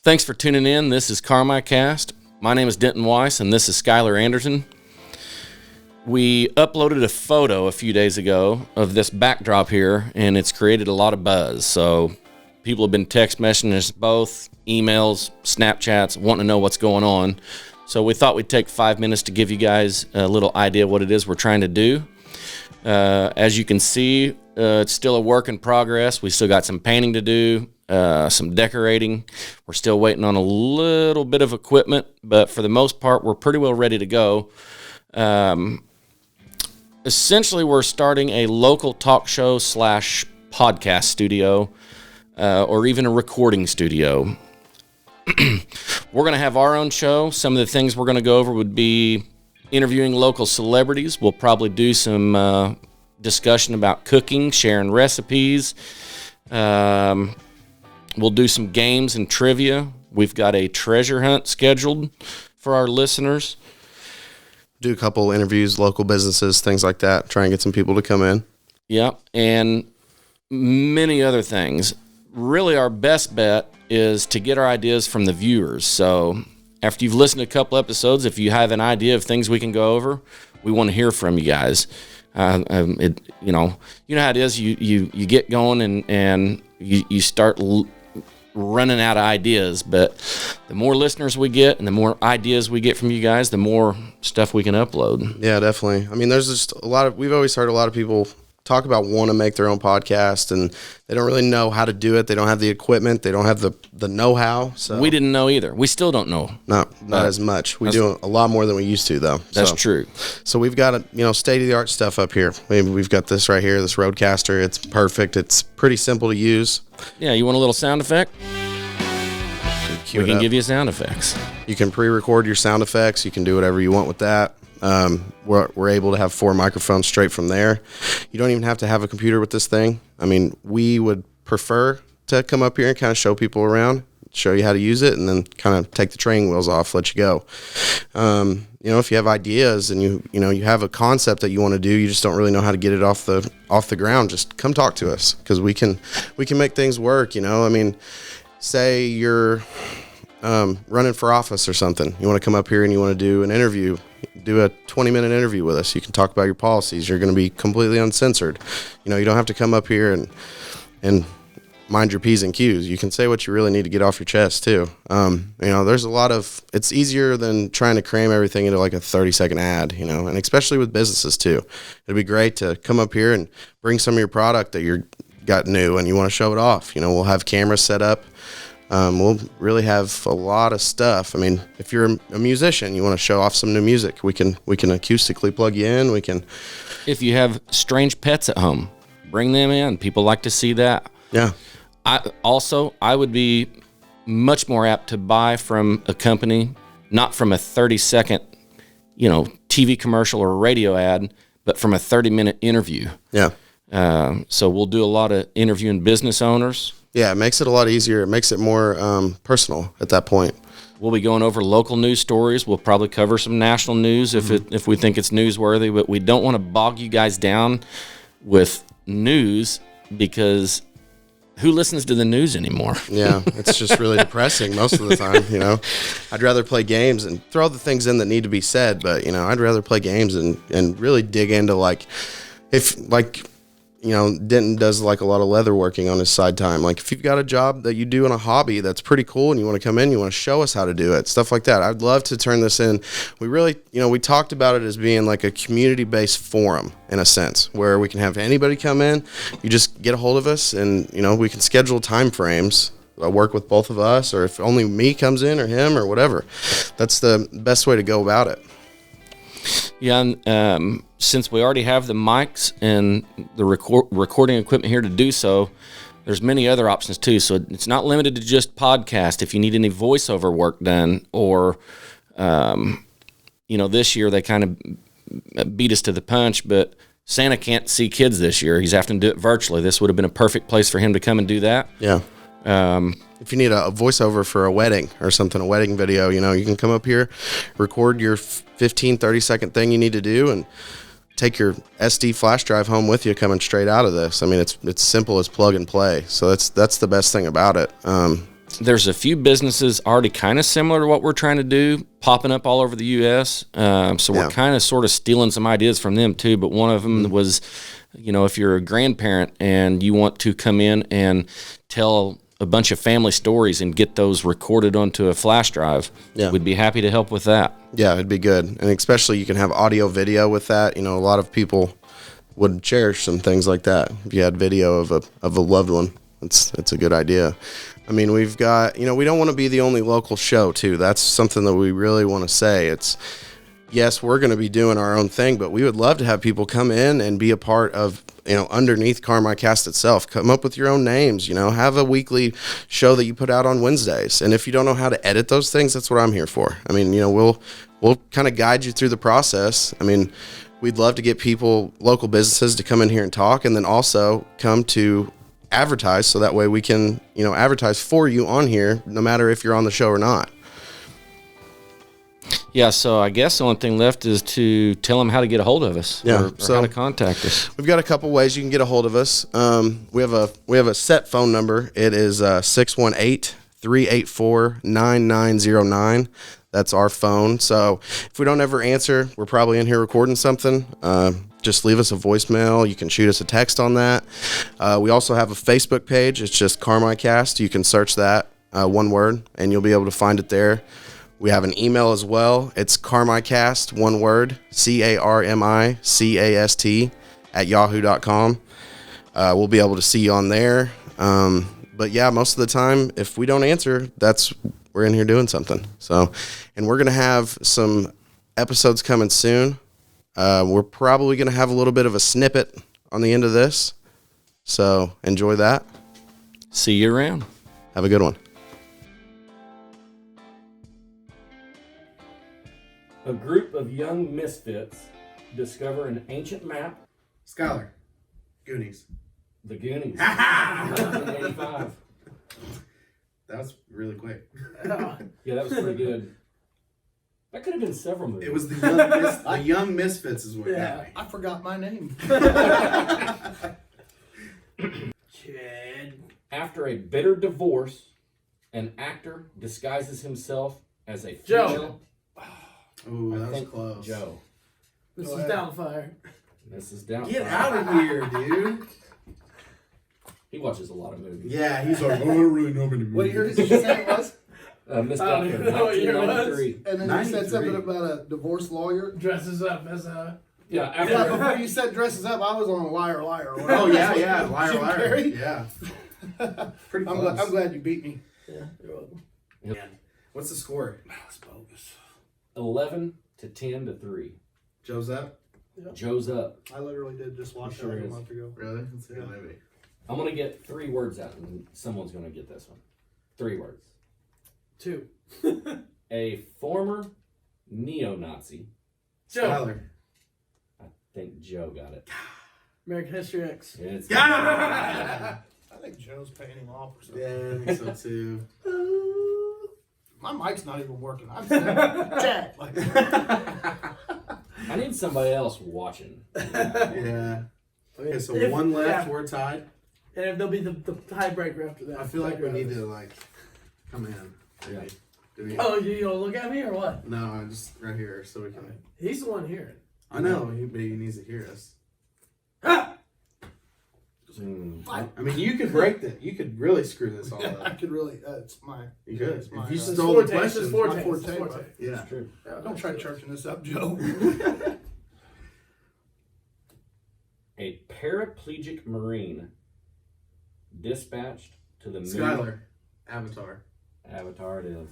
Thanks for tuning in. This is CarmiCast. My name is Denton Weiss, and this is Skylar Anderson. We uploaded a photo a few days ago of this backdrop here, and it's created a lot of buzz. So people have been text messaging us both, emails, Snapchats, wanting to know what's going on. So we thought we'd take 5 minutes to give you guys a little idea of what it is we're trying to do. As you can see, it's still a work in progress. We still got some painting to do. Some decorating. We're still waiting on a little bit of equipment, but for the most part, we're pretty well ready to go. Essentially, we're starting a local talk show / podcast studio, or even a recording studio. We're going to have our own show. Some of the things we're going to go over would be interviewing local celebrities. We'll probably do some discussion about cooking, sharing recipes. We'll do some games and trivia. We've got a treasure hunt scheduled for our listeners. Do a couple interviews, local businesses, things like that. Try and get some people to come in. Yep, and many other things. Really, our best bet is to get our ideas from the viewers. So after you've listened to a couple episodes, if you have an idea of things we can go over, we want to hear from you guys. You know how it is. You get going and you start running out of ideas, but the more listeners we get and the more ideas we get from you guys, the more stuff we can upload. Yeah, definitely. I mean, there's just we've always heard a lot of people talk about want to make their own podcast, and they don't really know how to do it. They don't have the equipment. They don't have the know-how. So we didn't know either. We still don't know. No, not as much. We do a lot more than we used to, though. That's true. So we've got state-of-the-art stuff up here. We've got this right here, this Roadcaster. It's perfect. It's pretty simple to use. Yeah, you want a little sound effect? We can give you sound effects. You can pre-record your sound effects. You can do whatever you want with that. We're able to have 4 microphones straight from there. You don't even have to have a computer with this thing. I mean, we would prefer to come up here and kind of show people around, show you how to use it, and then kind of take the training wheels off, let you go. If you have ideas and you have a concept that you want to do, you just don't really know how to get it off the ground, just come talk to us, because we can make things work. I mean, say you're running for office or something. You want to come up here and you want to do an interview. Do a 20-minute interview with us. You can talk about your policies. You're going to be completely uncensored. You don't have to come up here and mind your P's and Q's. You can say what you really need to get off your chest too. There's a lot of, it's easier than trying to cram everything into like a 30-second ad, and especially with businesses too. It'd be great to come up here and bring some of your product that you got new and you want to show it off. We'll have cameras set up. We'll really have a lot of stuff. I mean, if you're a musician, you want to show off some new music, we can acoustically plug you in. If you have strange pets at home, bring them in. People like to see that. Yeah. I would be much more apt to buy from a company, not from a 30-second, TV commercial or a radio ad, but from a 30-minute interview. Yeah. So we'll do a lot of interviewing business owners. Yeah, it makes it a lot easier. It makes it more personal at that point. We'll be going over local news stories. We'll probably cover some national news if we think it's newsworthy, but we don't want to bog you guys down with news, because who listens to the news anymore? Yeah, it's just really depressing most of the time, I'd rather play games and throw the things in that need to be said, but, I'd rather play games and really dig into, Denton does like a lot of leather working on his side time. Like if you've got a job that you do in a hobby that's pretty cool and you want to come in, you want to show us how to do it, stuff like that. I'd love to turn this in. We really, we talked about it as being like a community-based forum in a sense, where we can have anybody come in. You just get a hold of us and, we can schedule time frames. I work with both of us, or if only me comes in or him or whatever. That's the best way to go about it. Yeah, and since we already have the mics and the recording equipment here to do so, there's many other options too. So it's not limited to just podcast. If you need any voiceover work done, or this year they kind of beat us to the punch, but Santa can't see kids this year. He's having to do it virtually. This would have been a perfect place for him to come and do that. Yeah. If you need a voiceover for a wedding or something, a wedding video, you can come up here, record your 15, 30-second thing you need to do, and take your SD flash drive home with you coming straight out of this. I mean, it's simple as plug and play. So that's the best thing about it. there's a few businesses already kind of similar to what we're trying to do, popping up all over the U.S. So we're kind of sort of stealing some ideas from them too. But one of them was, if you're a grandparent and you want to come in and tell a bunch of family stories and get those recorded onto a flash drive, we'd be happy to help with that. Yeah, it'd be good. And especially you can have audio, video with that. A lot of people would cherish some things like that. If you had video of a loved one, it's a good idea. I mean, we've got, we don't want to be the only local show too. That's something that we really want to say. Yes, we're going to be doing our own thing, but we would love to have people come in and be a part of, underneath CarmiCast itself. Come up with your own names, have a weekly show that you put out on Wednesdays. And if you don't know how to edit those things, that's what I'm here for. I mean, we'll kind of guide you through the process. I mean, we'd love to get people, local businesses, to come in here and talk, and then also come to advertise, so that way we can, advertise for you on here, no matter if you're on the show or not. Yeah, so I guess the only thing left is to tell them how to get a hold of us, or how to contact us. We've got a couple ways you can get a hold of us. We have a set phone number. It is 618-384-9909. That's our phone. So if we don't ever answer, we're probably in here recording something. Just leave us a voicemail. You can shoot us a text on that. We also have a Facebook page. It's just CarmiCast. You can search that, one word, and you'll be able to find it there. We have an email as well. It's CarmiCast, one word, CarmiCast @yahoo.com. We'll be able to see you on there. But yeah, most of the time, if we don't answer, we're in here doing something. So, and we're going to have some episodes coming soon. We're probably going to have a little bit of a snippet on the end of this. So enjoy that. See you around. Have a good one. A group of young misfits discover an ancient map. Skylar. Goonies. The Goonies. 1985. That was really quick. Yeah, that was pretty good. That could have been several movies. It was the Young Misfits is what got me. I forgot my name. Chad. After a bitter divorce, an actor disguises himself as a female. Ooh, that was close. Joe. This is Downfire. This is Downfire. Get out of here, dude. He watches a lot of movies. Yeah, he's like, I don't really know many movies. What year did you say it was? Miss Downfire, 1993. And then you said something about a divorce lawyer. Dresses up as a... Yeah, before you said dresses up, I was on a liar. Oh, yeah, liar. Yeah. Pretty close. I'm glad you beat me. Yeah, you're welcome. Yeah. What's the score? That's bogus. 11-10-3. Joe's up? Yep. Joe's up. I literally did just watch that a month ago. Really? Let's see maybe. I'm going to get 3 words out, and someone's going to get this one. 3 words. 2. A former neo-Nazi. Joe. Skylar. I think Joe got it. American History X. It's I think Joe's paying him off or something. Yeah, I think so too. My mic's not even working. I'm Chad. I need somebody else watching. Yeah. Okay, so one left, we're tied. And if there'll be the tiebreaker after that. I feel like we need to come in. Yeah. Oh, you gonna look at me or what? No, I'm just right here so we can. He's the one hearing. I know, but he needs to hear us. Ha! I mean, you could break that. You could really screw this all I up. could really. It's my. You could. It's my, If you It's stole the forte, it's questions. forte, my it's forte, forte. right? Yeah. It's true. Don't try churching this up, Joe. A paraplegic Marine dispatched to the moon. Skylar. Avatar. Avatar it is.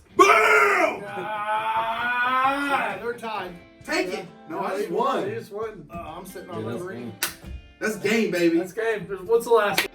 They're tied. Take it. No, I just won. You just won. I'm sitting on Yeah, the that's green. game. That's game, baby. That's game. What's the last one?